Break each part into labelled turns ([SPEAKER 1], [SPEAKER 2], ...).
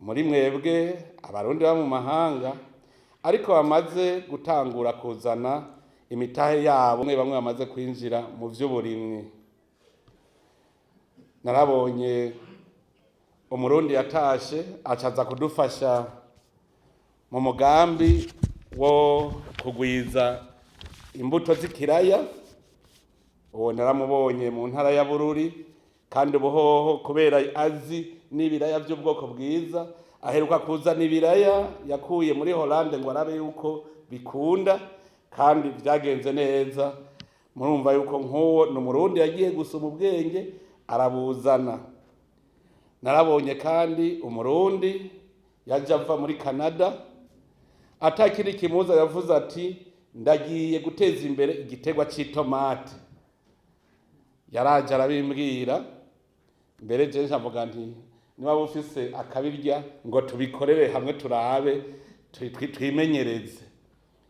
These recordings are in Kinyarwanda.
[SPEAKER 1] muri mwebwe abarundi ba mu mahanga ariko bamaze gutangura kuzana imitahe yabo, bamwe bamaze kwinjira mu vy'uburimyi. Narabonye umurundi yatashe acaza kudufasha mu mugambi wo kugwiza imbuto z'ikiraya. Uwo naramubonye mu ntara ya Bururi, kandi ubuhoho kubera azi n'ibiraya by'ubwoko bwiza, aheruka kuzana ibiraya yakuye muri Hollande ngo arabe yuko bikunda, kandi byagenze neza. Murumva yuko nk'uwo ni umurundi yagiye gusoma ubwenge arabuzana. Narabonye kandi umurundi yaje ava muri Canada, atakiri kimuza yavuze ati ndagiye guteza imbere igitegwa c'itomate. Yaraje arabimbwira, mbere je ncavuga nti niba bufise akabirya ngo tubikorere hamwe turabe twimenyereze.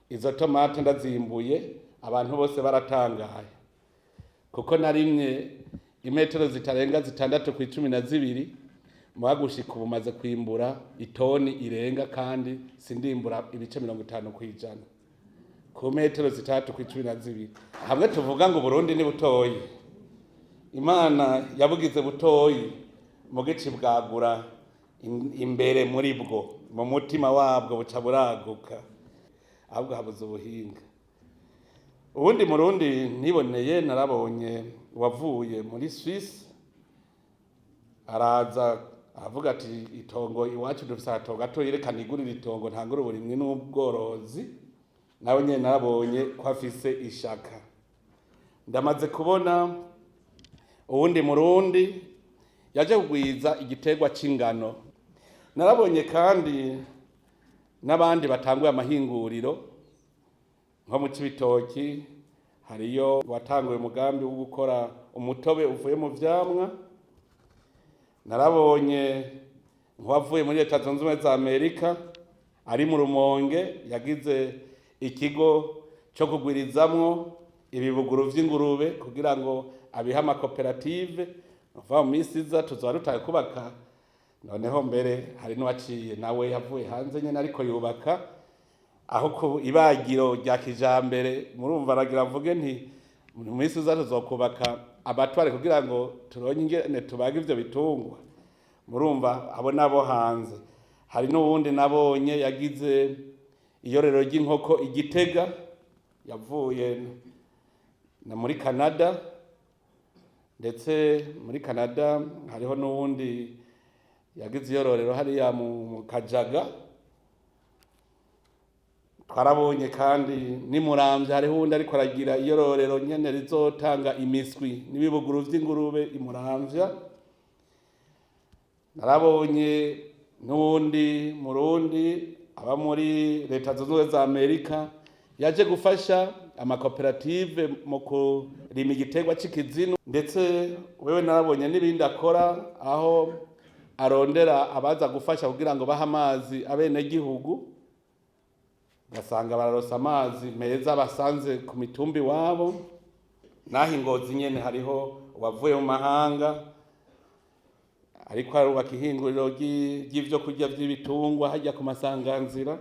[SPEAKER 1] Izo tomate ndazimbuye, abantu bose baratangaye, kuko narimye imetero zitarenga 6 ku 12 muhagushika ubu maze kwimbura itoni irenga, kandi sindimbura ibice 50 kwijana ku metero 3 ku 12. Hamwe tuvuga ngo Burundi ni butoyi, Imana yabugize butoyi mu gice bwagura imbere muri bwo, mu mutima wabwo buca buraguka, ahubwo habuze ubuhinga. Ubundi murundi niboneye narabonye wavuye muri Swiss, araza avuga ati itongo iwacu dufise atongo gato, yerekana igurira itongo ntangura uburimwe n'ubworozi. Nawe nyene narabonye ko afise ishaka. Ndamaze kubona uwundi murundi yaje kugwiza igitegwa c'ingano. Narabonye kandi n'abandi batanguye amahinguriro, nko mu Cibitoki hariyo watanguye umugambi wo gukora umutobe uvuye mu vyamwa. Narabonye nk'uwavuye muri Leta Zunze Ubumwe za Amerika ari mu Rumonge yagize ikigo cyo kugwirizamwo ibibuguru vy'ingurube kugira ngo abiha amakoperative. Mu minsi iza tuzoba dutaye kubaka, noneho mbere hari n'uwaciye nawe yavuye hanze nyene ariko yubaka aho ku ibagiro rya kijambere. Murumva aragira mvuge nti mu minsi iza tuzokubaka abatware kugira ngo turonye ingene tubaga ivyo bitungwa. Murumva abo nabo hanze. Hari n'uwundi nabonye yagize iyorero ry'inkoko Igitega, yavuye na muri Canada. Ndetse muri Canada hariho n'uwundi yagize iyororero hariya mu Kajaga. Twarabonye kandi ni Muramvya hariho uwundi ariko aragira iyororero nyene rizotanga imiswi n'ibibuguru vy'ingurube i Muramvya. Narabonye n'uwundi murundi aba muri Leta Zunze Ubumwe za Amerika yaje gufasha amakoperative mu kurima igitegwa c'ikizinu. Ndetse wewe narabonye n'ibindi akora, aho arondera abaza gufasha kugira ngo baha amazi abene gihugu, gasanga bararosa amazi meza basanze ku mitumbi wabo. Naho Ingozi nyene hariho wavuye mu mahanga ariko arubaka ihinguriro ry'ivyo kurya vy'ibitungwa hajya ku masanganzira.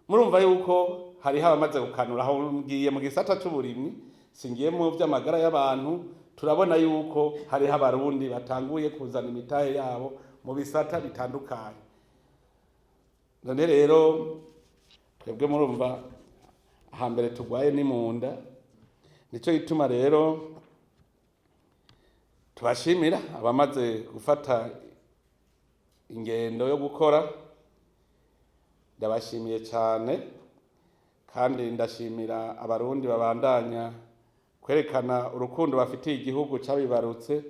[SPEAKER 1] Murumva yuko hariho abamaze gukanura. Aho ngiye mu gisata c'uburimyi, singiye mu vy'amagara y'abantu, turabona yuko hariho abarundi batanguye kuzana imitahe yabo mu bisata bitandukanye. None rero twebwe murumva ahambere tugwaye ni munda. Nico gituma rero tubashimira abamaze gufata ingendo yo gukora. Ndabashimiye cyane, kandi ndashimira abarundi babandanya kwerekana urukundo bafitiye igihugu cabibarutse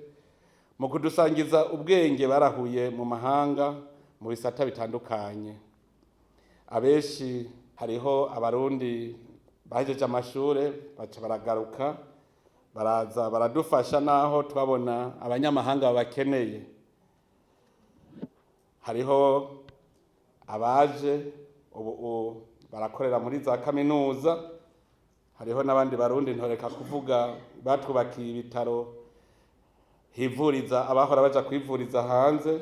[SPEAKER 1] mu kudusangiza ubwenge barahuye mu mahanga mu bisata bitandukanye. Abeshi hariho abarundi bahejeje amashure baca baragaruka baraza baradufasha, naho twabona abanyamahanga bakeneye. Hariho abaje ubu barakorera muri za kaminuza. Hariho n'abandi barundi ntoreka kuvuga batwubakiye ibitaro hivuriza abahora baja kwivuriza hanze.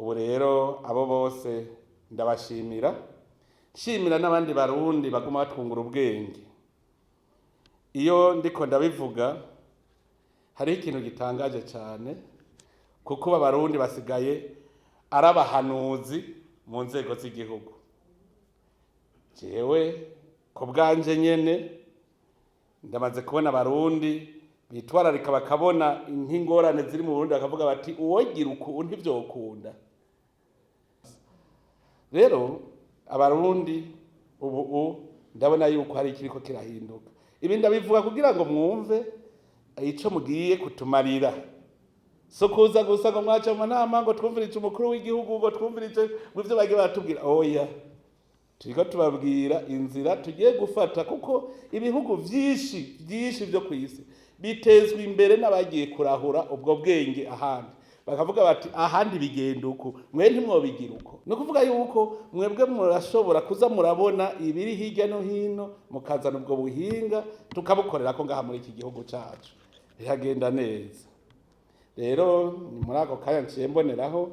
[SPEAKER 1] ubu rero abo bose ndabashimira, nshimira n'abandi barundi baguma batwungura ubwenge. Iyo ndiko ndabivuga hariho ikintu gitangaje cyane, kuko abarundi basigaye ari abahanuzi mu nzego z'igihugu. Jewe ku bwanje nyene ndamaze kubona abarundi bitwararika bakabona ingorane ziri mu Burundi bakavuga bati uwogira uku ntivyokunda. Rero abarundi ubu ndabona yuko hari ikiriko kirahinduka. Ibi ndabivuga kugira ngo mwumve ico mugiye kutumarira. So kuza gusa ngo mwaca mu nama ngo twumvirije umukuru w'igihugu ngo twumvirije ivyo bagiye baratubwira. Oya, turiko tubabwira inzira tugiye gufata, kuko ibihugu vyinshi vyo kw'isi bitezwa imbere n'abagiye kurahura ubwo bwenge ahandi, bakavuga bati ahandi bigenda uko, mwe ntimwobigira uko. No kuvuga yuko mwebwe murashobora kuza murabona ibiri hirya no hino, mukazana ubwo buhinga tukabukorera ko ngaha muri iki gihugu cacu bihagenda neza. Rero ni muri ako kanya nciye mboneraho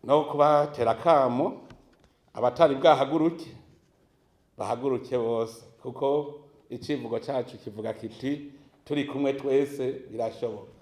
[SPEAKER 1] no kubatera akamo abatari bwahaguruke bahaguruke bose, kuko icivugo cacu kivuga kiti turi kumwe twese birashoboka.